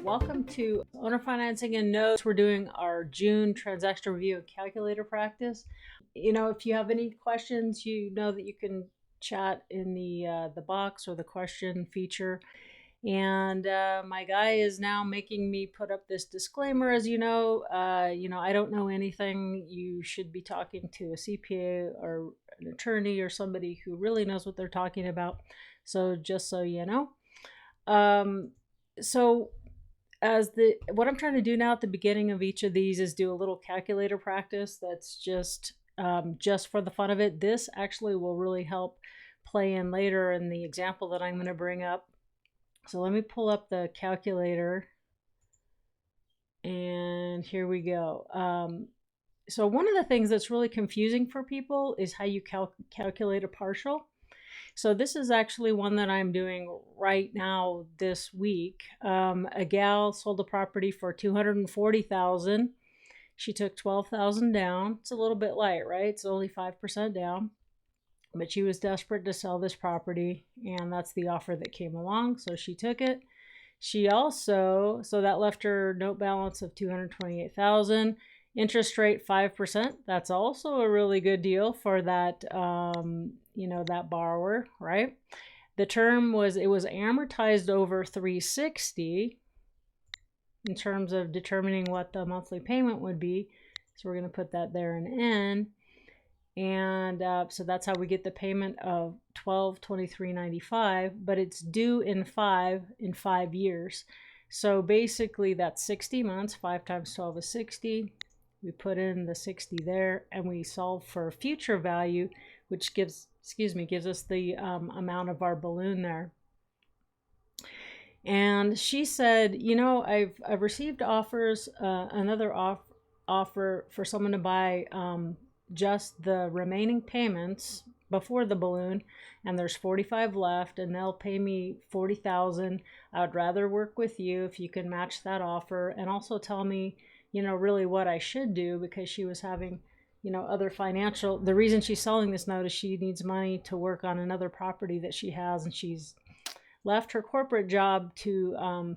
Welcome to Owner Financing and Notes. We're doing our June transaction review and calculator practice. If you have any questions, you know that you can chat in the box or the question feature. And my guy is now making me put up this disclaimer. As you know, I don't know anything. You should be talking to a CPA or an attorney or somebody who really knows what they're talking about. So just so you know. What I'm trying to do now at the beginning of each of these is do a little calculator practice that's just for the fun of it. This actually will really help play in later in the example that I'm going to bring up. So let me pull up the calculator, and here we go. So one of the things that's really confusing for people is how you calculate a partial. So this is actually one that I'm doing right now this week. A gal sold a property for $240,000. She took $12,000 down. It's a little bit light, right? It's only 5% down. But she was desperate to sell this property, and that's the offer that came along. So she took it. She also, so that left her note balance of $228,000. Interest rate 5%. That's also a really good deal for that, that borrower, right? The term was amortized over 360 in terms of determining what the monthly payment would be. So we're going to put that there in N. And so that's how we get the payment of $1,223.95, but it's due in 5 years. So basically that's 60 months. 5 times 12 is 60. We put in the 60 there, and we solve for future value, which gives us the amount of our balloon there. And she said, I've received offers, another offer for someone to buy just the remaining payments before the balloon, and there's 45 left, and they'll pay me $40,000. I would rather work with you if you can match that offer, and also tell me really what I should do, because she was having, other financial, the reason she's selling this note is she needs money to work on another property that she has, and she's left her corporate job to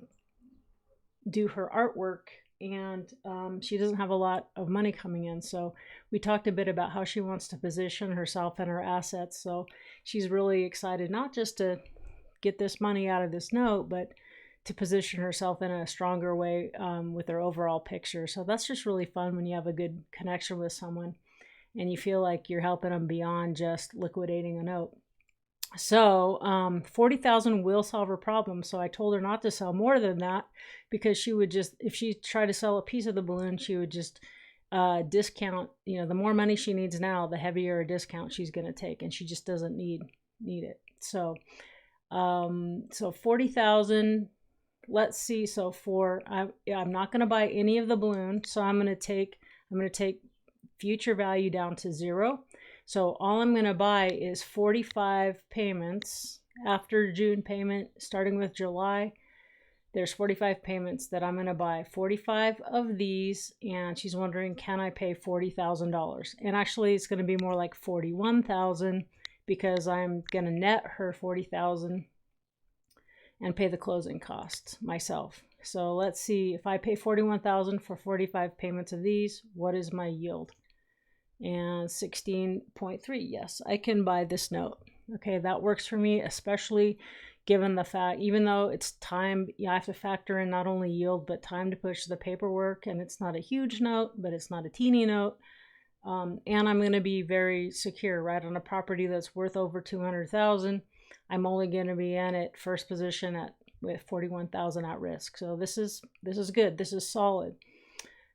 do her artwork, and she doesn't have a lot of money coming in. So we talked a bit about how she wants to position herself and her assets. So she's really excited, not just to get this money out of this note, but to position herself in a stronger way with her overall picture. So that's just really fun when you have a good connection with someone and you feel like you're helping them beyond just liquidating a note. So $40,000 will solve her problem. So I told her not to sell more than that, because she would just, if she tried to sell a piece of the balloon, she would just discount. The more money she needs now, the heavier a discount she's going to take, and she just doesn't need it. So 40,000. Let's see. So I'm not going to buy any of the balloon. So I'm going to take future value down to 0. So all I'm going to buy is 45 payments after June payment, starting with July. There's 45 payments that I'm going to buy, 45 of these. And she's wondering, can I pay $40,000? And actually it's going to be more like 41,000, because I'm going to net her 40,000 and pay the closing costs myself. So let's see, if I pay 41,000 for 45 payments of these, what is my yield? And 16.3. Yes, I can buy this note. Okay, that works for me, especially given the fact, even though it's time, I have to factor in not only yield, but time to push the paperwork. And it's not a huge note, but it's not a teeny note. And I'm going to be very secure, right? On a property that's worth over 200,000. I'm only going to be in at first position with 41,000 at risk. So this is good. This is solid.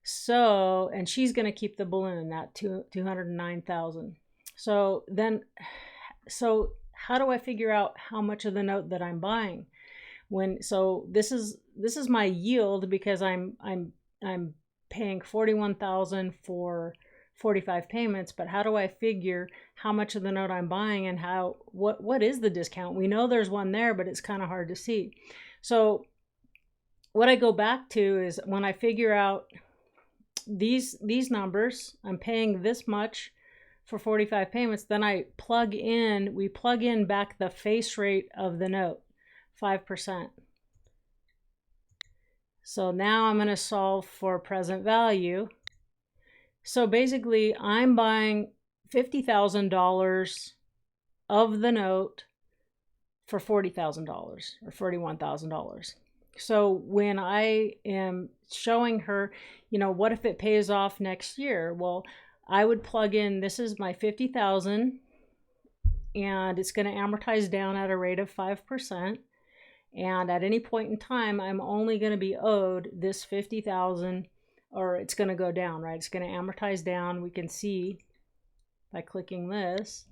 So, and she's going to keep the balloon at 209,000. So how do I figure out how much of the note that I'm buying? This is my yield, because I'm paying 41,000 for 45 payments, but how do I figure how much of the note I'm buying, and what is the discount? We know there's one there, but it's kind of hard to see. So what I go back to is, when I figure out these numbers, I'm paying this much for 45 payments, then we plug in back the face rate of the note, 5%. So now I'm going to solve for present value. So basically, I'm buying $50,000 of the note for $40,000 or $41,000. So when I am showing her, what if it pays off next year? Well, I would plug in, this is my 50,000 and it's going to amortize down at a rate of 5%. And at any point in time, I'm only going to be owed this 50,000, or it's going to go down, right? It's going to amortize down. We can see by clicking this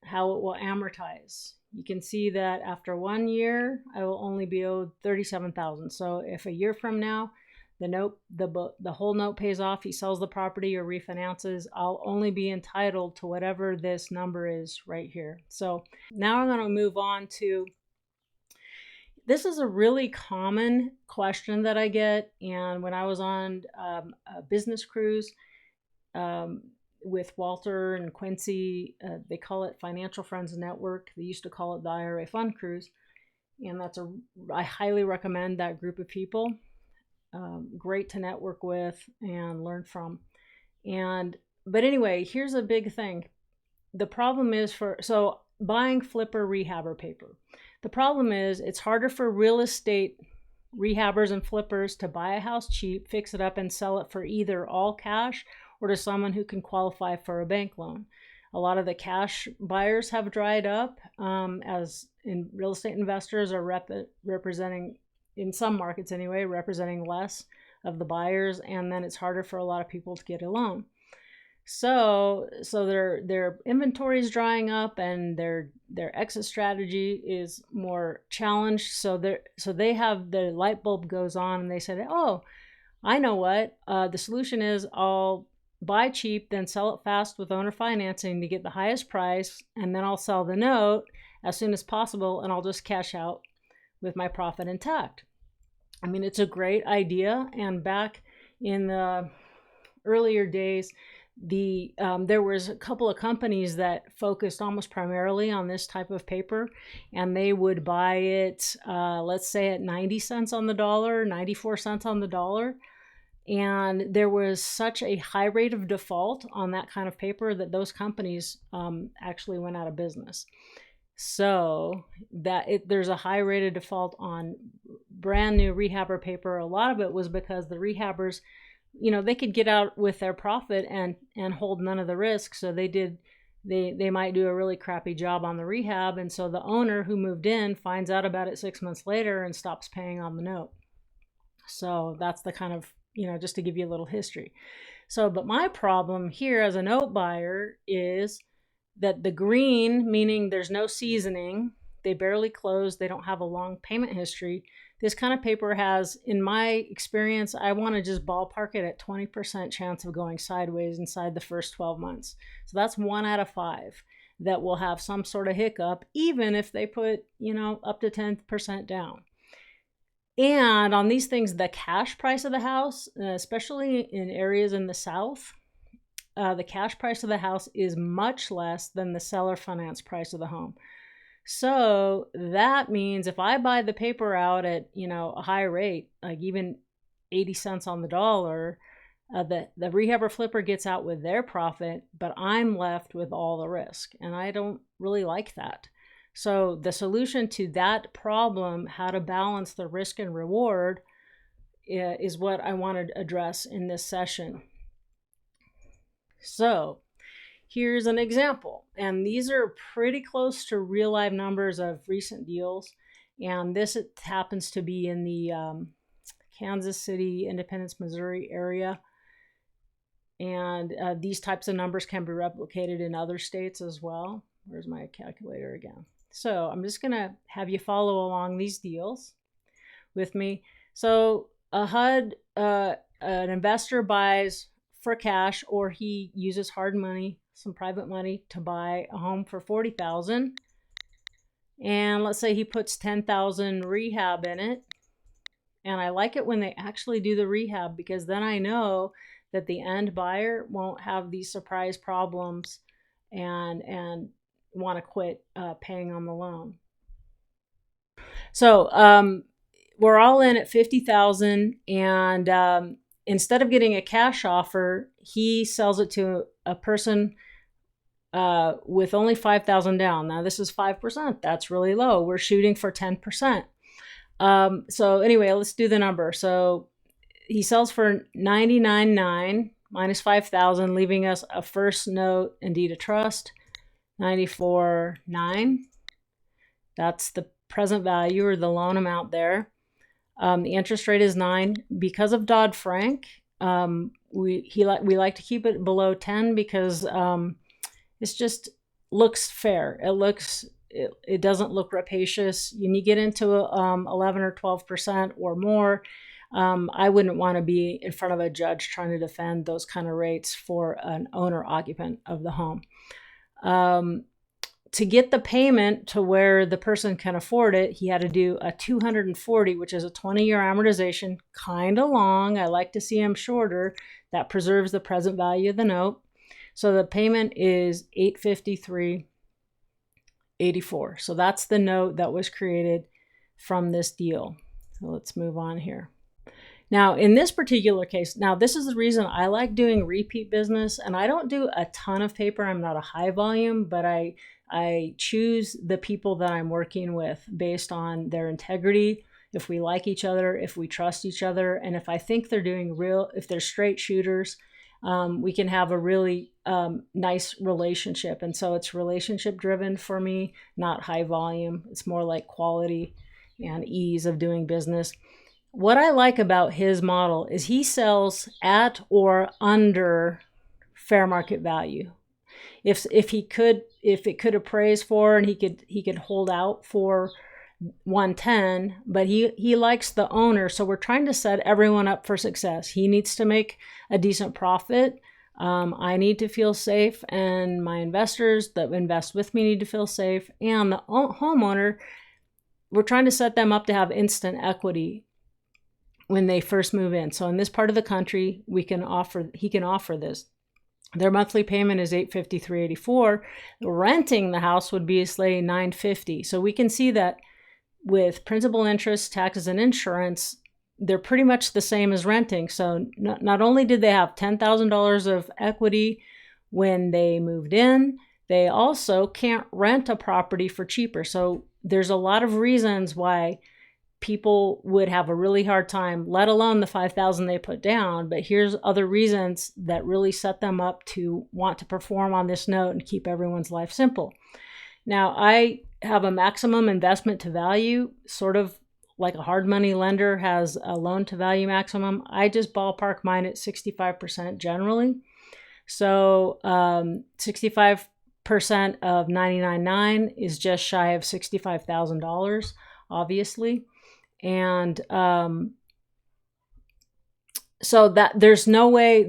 how it will amortize. You can see that after 1 year, I will only be owed 37,000. So if a year from now, the whole note pays off, he sells the property or refinances, I'll only be entitled to whatever this number is right here. So now I'm going to move on to, this is a really common question that I get. And when I was on a business cruise with Walter and Quincy, they call it Financial Friends Network. They used to call it the IRA Fund Cruise. And I highly recommend that group of people. Great to network with and learn from. But anyway, here's a big thing. The problem is buying flipper rehabber paper. The problem is it's harder for real estate rehabbers and flippers to buy a house cheap, fix it up, and sell it for either all cash or to someone who can qualify for a bank loan. A lot of the cash buyers have dried up, as in real estate investors are representing, in some markets anyway, representing less of the buyers, and then it's harder for a lot of people to get a loan. So their inventory is drying up and their exit strategy is more challenged. So they have, the light bulb goes on and they said, oh, I know what, the solution is, I'll buy cheap, then sell it fast with owner financing to get the highest price, and then I'll sell the note as soon as possible and I'll just cash out with my profit intact. I mean, it's a great idea. And back in the earlier days, there was a couple of companies that focused almost primarily on this type of paper, and they would buy it, let's say at 90 cents on the dollar, 94 cents on the dollar. And there was such a high rate of default on that kind of paper that those companies actually went out of business. So there's a high rate of default on brand new rehabber paper. A lot of it was because the rehabbers, they could get out with their profit and hold none of the risk. So they might do a really crappy job on the rehab. And so the owner who moved in finds out about it 6 months later and stops paying on the note. So that's the kind of, just to give you a little history. So, but my problem here as a note buyer is that the green, meaning there's no seasoning, they barely closed, they don't have a long payment history. This kind of paper has, in my experience, I want to just ballpark it at 20% chance of going sideways inside the first 12 months. So that's 1 out of 5 that will have some sort of hiccup, even if they put, up to 10% down. And on these things, the cash price of the house, especially in areas in the South, the cash price of the house is much less than the seller finance price of the home. So that means if I buy the paper out at, a high rate, like even 80 cents on the dollar, the rehabber flipper gets out with their profit, but I'm left with all the risk. And I don't really like that. So the solution to that problem, how to balance the risk and reward, is what I want to address in this session. So here's an example, and these are pretty close to real life numbers of recent deals. And this happens to be in the Kansas City, Independence, Missouri area. And these types of numbers can be replicated in other states as well. Where's my calculator again? So I'm just going to have you follow along these deals with me. So a HUD, an investor buys for cash, or he uses hard money, some private money, to buy a home for $40,000. And let's say he puts $10,000 rehab in it. And I like it when they actually do the rehab, because then I know that the end buyer won't have these surprise problems and want to quit paying on the loan. So we're all in at 50,000, and instead of getting a cash offer, he sells it to a person with only 5,000 down. Now this is 5%. That's really low. We're shooting for 10%. So anyway, let's do the number. So he sells for 99.9 minus 5,000, leaving us a first note and deed of trust, 94.9. That's the present value or the loan amount there. The interest rate is 9. Because of Dodd-Frank, we like to keep it below 10 because it just looks fair. It doesn't look rapacious. When you get into 11 or 12% or more, I wouldn't want to be in front of a judge trying to defend those kind of rates for an owner occupant of the home. To get the payment to where the person can afford it, he had to do a 240, which is a 20-year amortization, kind of long. I like to see them shorter. That preserves the present value of the note. So the payment is $853.84. So that's the note that was created from this deal. So let's move on here. Now, in this particular case, now this is the reason I like doing repeat business, and I don't do a ton of paper. I'm not a high volume, but I choose the people that I'm working with based on their integrity, if we like each other, if we trust each other, and if I think they're if they're straight shooters, we can have a really nice relationship. And so it's relationship driven for me, not high volume. It's more like quality and ease of doing business. What I like about his model is he sells at or under fair market value. If it could appraise for, and he could hold out for 110, but he likes the owner. So we're trying to set everyone up for success. He needs to make a decent profit. I need to feel safe, and my investors that invest with me need to feel safe. And the homeowner, we're trying to set them up to have instant equity when they first move in. So in this part of the country, he can offer this. Their monthly payment is $853.84. Renting the house would be $950. So we can see that with principal, interest, taxes, and insurance, they're pretty much the same as renting. So not only did they have $10,000 of equity when they moved in, they also can't rent a property for cheaper. So there's a lot of reasons why people would have a really hard time, let alone the $5,000 they put down. But here's other reasons that really set them up to want to perform on this note and keep everyone's life simple. Now, I have a maximum investment to value, sort of like a hard money lender has a loan to value maximum. I just ballpark mine at 65% generally. So 65% of $99.9 is just shy of $65,000, obviously. And so that there's no way,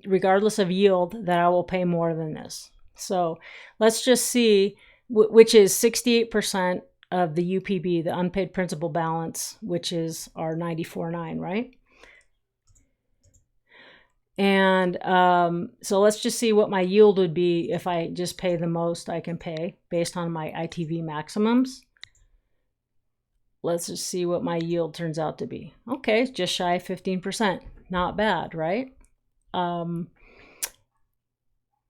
regardless of yield, that I will pay more than this. So let's just see, which is 68% of the UPB, the unpaid principal balance, which is our 94.9, right? And so let's just see what my yield would be if I just pay the most I can pay based on my ITV maximums. Let's just see what my yield turns out to be. Okay, just shy of 15%. Not bad, right? The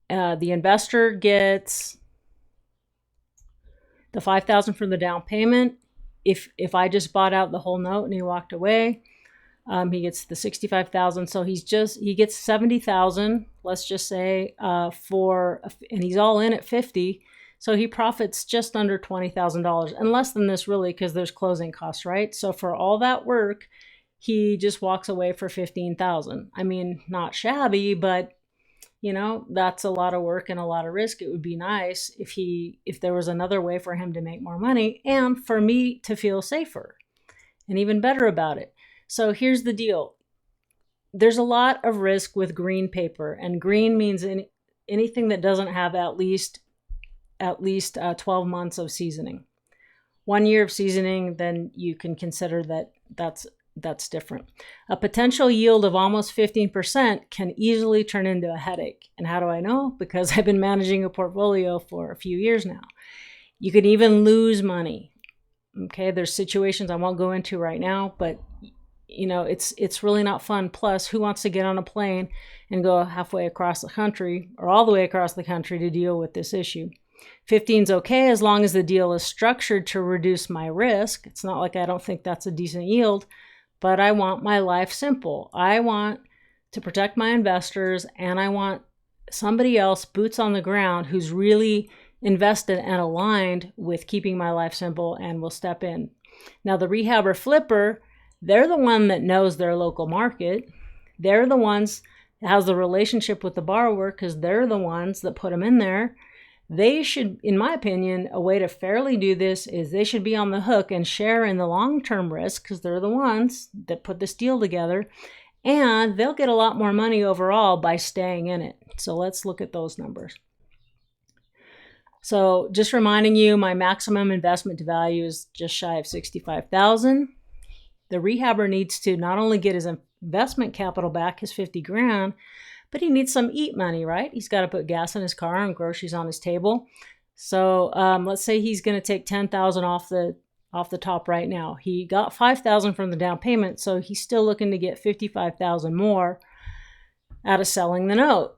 investor gets the $5,000 from the down payment. If I just bought out the whole note and he walked away, he gets the $65,000. So he gets $70,000. Let's just say and he's all in at 50. So he profits just under $20,000, and less than this really because there's closing costs, right? So for all that work, he just walks away for $15,000. I mean, not shabby, but that's a lot of work and a lot of risk. It would be nice if there was another way for him to make more money and for me to feel safer and even better about it. So here's the deal. There's a lot of risk with green paper, and green means anything that doesn't have at least 12 months of seasoning. 1 year of seasoning, then you can consider that's different. A potential yield of almost 15% can easily turn into a headache. And how do I know? Because I've been managing a portfolio for a few years now. You could even lose money. Okay, there's situations I won't go into right now, but you know, it's really not fun. Plus, who wants to get on a plane and go halfway across the country or all the way across the country to deal with this issue? 15 is okay as long as the deal is structured to reduce my risk. It's not like I don't think that's a decent yield, but I want my life simple. I want to protect my investors, and I want somebody else, boots on the ground, who's really invested and aligned with keeping my life simple and will step in. Now, the rehabber flipper, they're the one that knows their local market. They're the ones that has the relationship with the borrower because they're the ones that put them in there. They should, in my opinion, a way to fairly do this is they should be on the hook and share in the long-term risk because they're the ones that put this deal together, and they'll get a lot more money overall by staying in it. So let's look at those numbers. So just reminding you, my maximum investment to value is just shy of $65,000. The rehabber needs to not only get his investment capital back, his 50 grand, but he needs some eat money, right? He's got to put gas in his car and groceries on his table. So let's say he's going to take $10,000 off the top right now. He got $5,000 from the down payment, so he's still looking to get $55,000 more out of selling the note.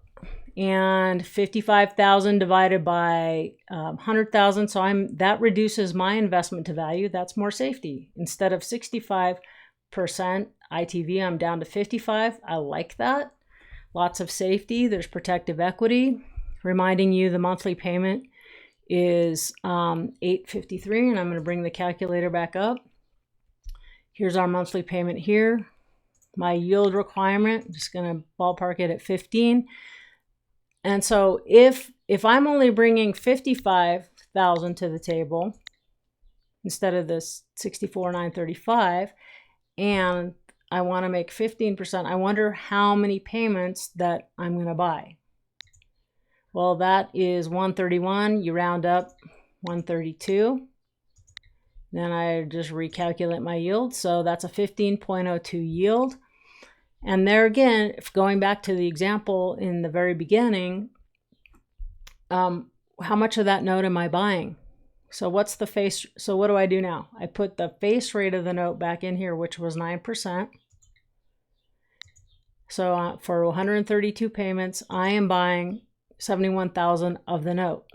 And $55,000 divided by $100,000, so that reduces my investment to value. That's more safety. Instead of 65% ITV, I'm down to 55. I like that. Lots of safety. There's protective equity. Reminding you the monthly payment is $853, and I'm going to bring the calculator back up. Here's our monthly payment here. My yield requirement, I'm just going to ballpark it at 15. And so if I'm only bringing $55,000 to the table instead of this $64,935, and I want to make 15%, I wonder how many payments that I'm going to buy. Well, that is 131. You round up 132. Then I just recalculate my yield. So that's a 15.02 yield. And there again, if going back to the example in the very beginning, how much of that note am I buying? So what's the face? So what do I do now? I put the face rate of the note back in here, which was 9%. So for 132 payments, I am buying $71,000 of the note.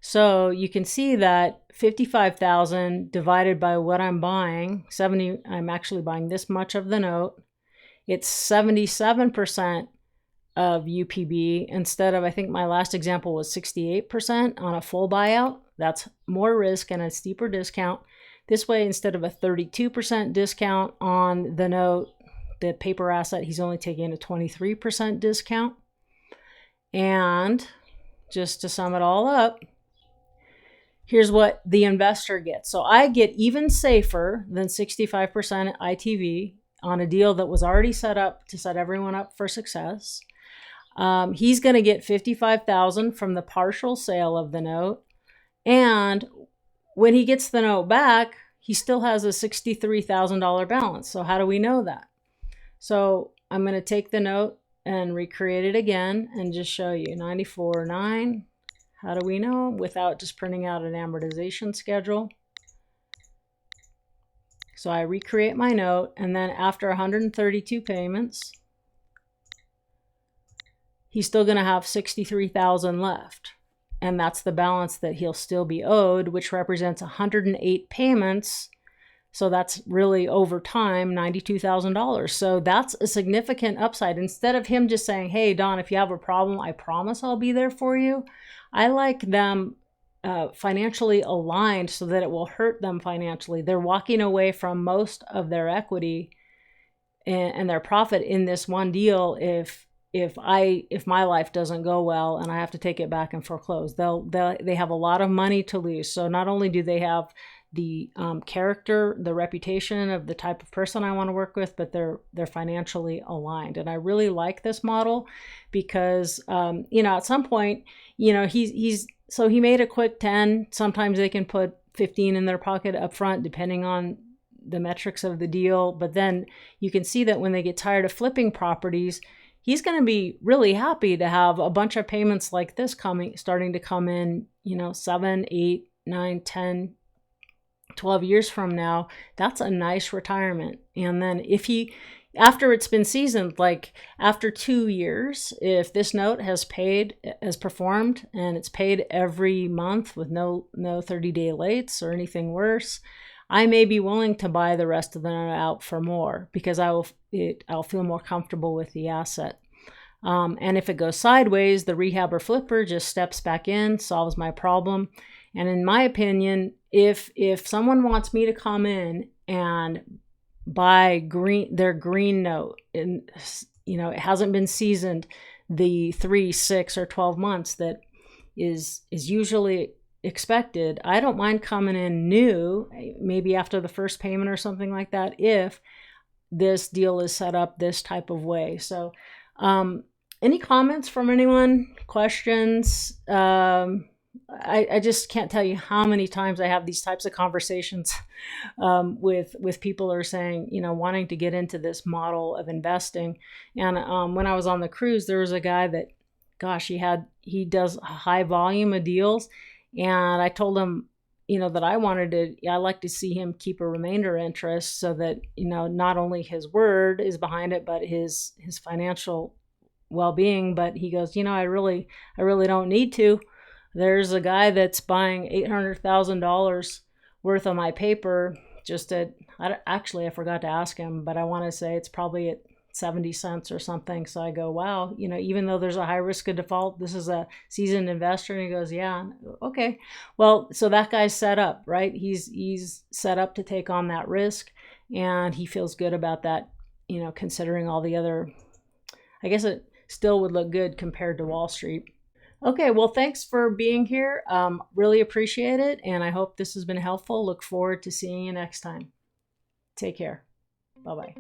So you can see that $55,000 divided by what I'm buying, I'm actually buying this much of the note. It's 77% of UPB instead of, I think my last example was 68% on a full buyout. That's more risk and a steeper discount. This way, instead of a 32% discount on the note, the paper asset, he's only taking a 23% discount. And just to sum it all up, here's what the investor gets. So I get even safer than 65% ITV on a deal that was already set up to set everyone up for success. He's going to get $55,000 from the partial sale of the note. And when he gets the note back, he still has a $63,000 balance. So how do we know that? So I'm going to take the note and recreate it again and just show you 94.9. How do we know without just printing out an amortization schedule? So I recreate my note, and then after 132 payments, he's still going to have $63,000 left. And that's the balance that he'll still be owed, which represents 108 payments. So that's really over time, $92,000. So that's a significant upside. Instead of him just saying, hey, Don, if you have a problem, I promise I'll be there for you. I like them financially aligned so that it will hurt them financially. They're walking away from most of their equity and their profit in this one deal if my life doesn't go well and I have to take it back and foreclose. They have a lot of money to lose. So not only do they have the character, the reputation of the type of person I want to work with, but they're financially aligned. And I really like this model because at some point, he made a quick 10. Sometimes they can put 15 in their pocket up front, depending on the metrics of the deal. But then you can see that when they get tired of flipping properties, he's going to be really happy to have a bunch of payments like this starting to come in, 7, 8, 9, 10, 12 years from now, that's a nice retirement. And then if he, after it's been seasoned, like after 2 years, if this note has performed and it's paid every month with no 30-day lates or anything worse, I may be willing to buy the rest of the note out for more, because I'll feel more comfortable with the asset. And if it goes sideways, the rehab or flipper just steps back in, solves my problem. And in my opinion, if someone wants me to come in and buy their green note, and it hasn't been seasoned the 3, 6, or 12 months that is usually expected, I don't mind coming in new, maybe after the first payment or something like that, if this deal is set up this type of way. So any comments from anyone? Questions? I just can't tell you how many times I have these types of conversations with people who are saying, wanting to get into this model of investing. And when I was on the cruise, there was a guy that, gosh, he does a high volume of deals. And I told him, that I like to see him keep a remainder interest, so that, not only his word is behind it, but his financial well-being. But he goes, I really don't need to. There's a guy that's buying $800,000 worth of my paper just at, I forgot to ask him, but I want to say it's probably at 70 cents or something. So I go, wow, even though there's a high risk of default, this is a seasoned investor. And he goes, yeah, okay. Well, so that guy's set up, right? He's set up to take on that risk, and he feels good about that, considering all the other, I guess it still would look good compared to Wall Street. Okay, well, thanks for being here. Really appreciate it. And I hope this has been helpful. Look forward to seeing you next time. Take care. Bye-bye.